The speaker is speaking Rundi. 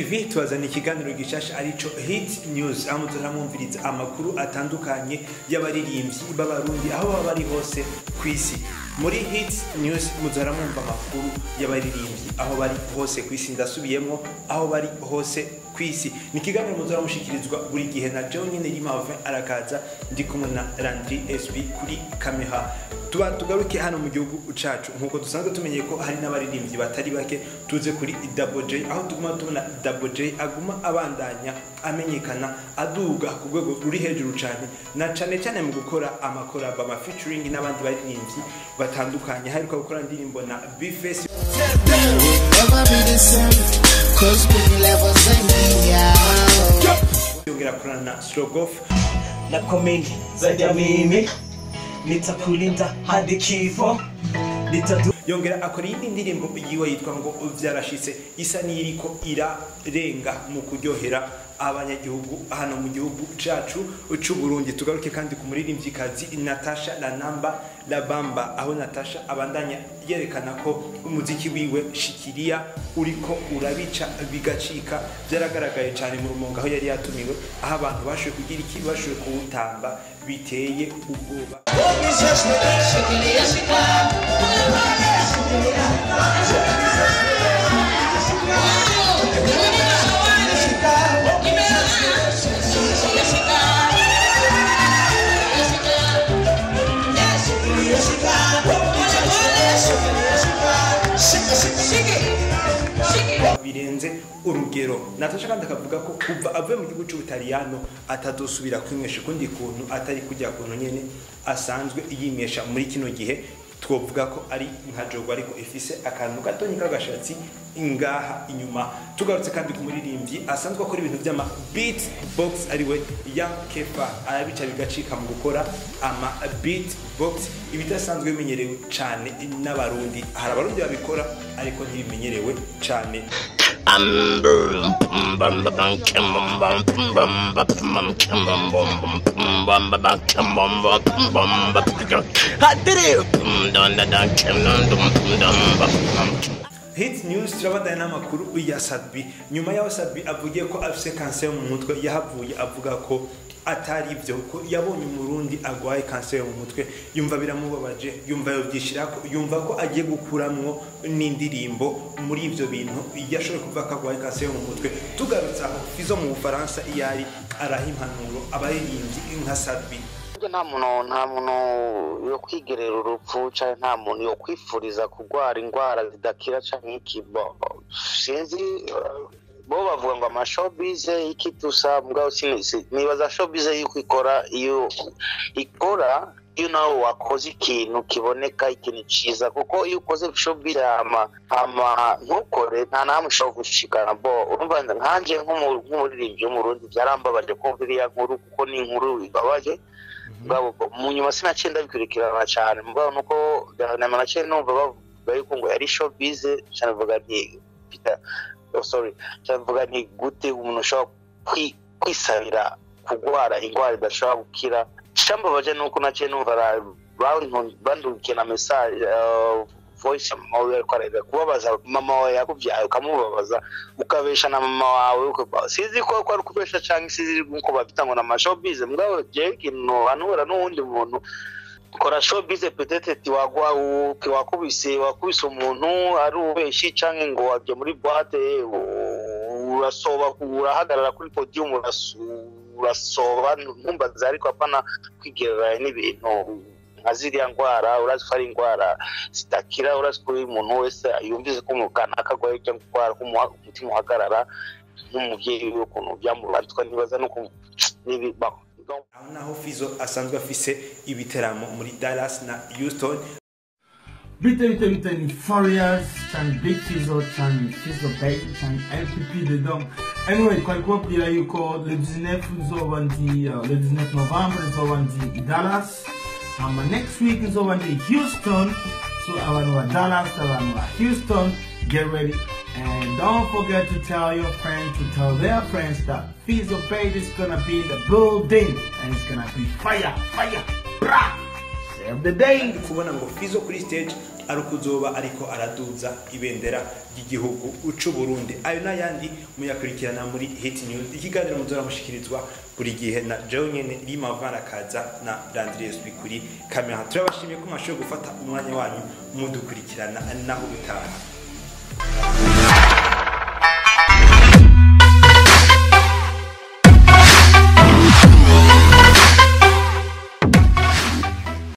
TV tubazana ikiganiro gishasha arico Hit News, aho turamumviriza amakuru atandukanye y'abaririmbyi b'abarundi aho baba bari hose kwisi. Muri Hit News muzaramumva amakuru y'abaririmbyi aho bari hose kwisi, ndasubiyemo aho bari hose kwisi. Ni ikiganiro muzaramushikirizwa buri gihe na John nyene Rimave arakaza, ndi kumwe na Landry SB kuri kamera. Tugaruke hano mu gihugu cacu, nkuko dusanzwe tumenye ko hari n'abaririmbyi batari bake tuze kuri Double J, aho tuguma tubona Double J aguma abandanya amenyekana aduga ku rwego ruri hejuru cyane, na cyane mu gukora amakoraba ama featuring n'abandi baririmbyi batandukanye. Haruka gukora indirimbo na B-Face, yongera kurana na Slogoff na komeni zaidi ya mimi nitakulinda hadi kifo, yongera akora iyindi ndirimbo yiwe yitwa ngo vyarashitse, isa niriko irarenga mu kuryohera abanyagihugu hano mu gihugu cacu c'u Burundi. Tugaruke kandi ku muririmbyikazi Natasha La Bamba, aho Natasha abandanya yerekana ko umuziki wiwe Shikiria uriko urabica bigacika. Byaragaragaye cyane mu Rumonge aho yari yatumiwe, aho abantu bashoboye kugira iki, bashoboye kuwutamba biteye ubwoba. Birenze urugero. Natasha kandi akavuga ko kuva avuye mu gihugu cy'Ubutaliyano atadosubira kwimesha kundi kuntu atari kujya kuntu nyene asanzwe yimesha muri kino gihe. Twovuga ko ari nka jogo ariko ifise akantu gatonyi kagashatsi ingaha inyuma. Tugarutse kandi ku muririmbyi asanzwe akora ibintu by'ama beatbox ariwe Young Kefa, arabica bigacika mu gukora ama beatbox ibidasanzwe bimenyerewe cyane n'abarundi. Hari abarundi babikora ariko ntibimenyerewe cyane. Hit News turabandanya n'amakuru ya Sadbi. Nyuma ya Sadbi avugiye ko afise cancer mu mutwe, yahavuye avuga ko atari ibyo, ko yabonye umurundi agwaye cancer mu mutwe, yumva biramubabaje, yumva yobyishirako, yumva ko agiye gukuramwo n'indirimbo muri ibyo bintu yashoboye kuvuga ko agwaye cancer mu mutwe. Tugarutse aho Fizo mu Bufaransa iyari araha impanuro abaririmbyi nka Sadbi. Nta muntu yo kwigerera urupfu cyangwa nta muntu yo kwifuriza kurwara indwara zidakira cyangwa ikibo. Sinzi bo bavuga ngo amashowbiz ikitusa mbwa nibaza showbiz yuko iyo ikora nawe wakoze ikintu kiboneka, ikintu ciza, kuko iyo ukoze showbiz ntukore nta namwe ushobora gushikana. Bo urumva nkanje nk'umuririmbyi w'umurundi byarambabaje kumva iriya nkuru, kuko ni inkuru ibabaje. Mu nyuma sinacenda bikurikirana cyane, mbwa nuko nacyo numva bavuga yuko ngo yari showbiz cyane. Vuga nti vuga nti gute umuntu ushobora kwisabira kurwara indwara idashobora gukira. Cyambabaje nuko nacyo numva bandukira na message voice mawe ariko kubabaza mama wawe yakubyaye ukamubabaza, ukabesha na mama wawe, sizi ko ari kubesha cyangwa sizi ko babitangwa na mashowbiz. Mbwa je ikintu anura n'undi muntu kora showbiz peut-être wakubise umuntu ari ubeshi cyangwa ngo wabye muri boîte urasoba urahagarara kuri podium urasoba ntumbaza, ariko apana kwigerera n'ibintu aziriya ndwara. Urazi ko ari indwara zitakira, urazi ko umuntu wese yumvise ko umukana akagwaye cyangwa kwara umutima uhagarara nk'umubyeyi w'ukuntu byamubatwa. Nibaza nuko nibiba aho naho Fizo asanzwe afise ibiteramo muri Dallas na Houston. Bite Farias cyane Big Fizo cyane Fizo Bay cyane LPP dedans. Anyway, kwa kubwira yuko le 19 November nzoba ndi Dallas. Next week nzoba ndi Houston. So abantu wa Dallas, abantu wa Houston, get ready. And don't forget to tell your friends, to tell their friends that Fizo Bay is gonna be in the building, and it's gonna be fire, brah! Save the date. kubona ngo Fizo kuri stage ari kuzoba ariko araduza ibendera ry'igihugu ucu Burundi. Ayo n'ayandi muyakurikirana muri Hit News. Ikiganiro muzora mushikirizwa buri gihe na Joe nyene Rimavara kaza na Landry kuri kamera. Turabashimiye ko mwashoboye gufata umwanya wanyu mudukurikirana naho gutaha.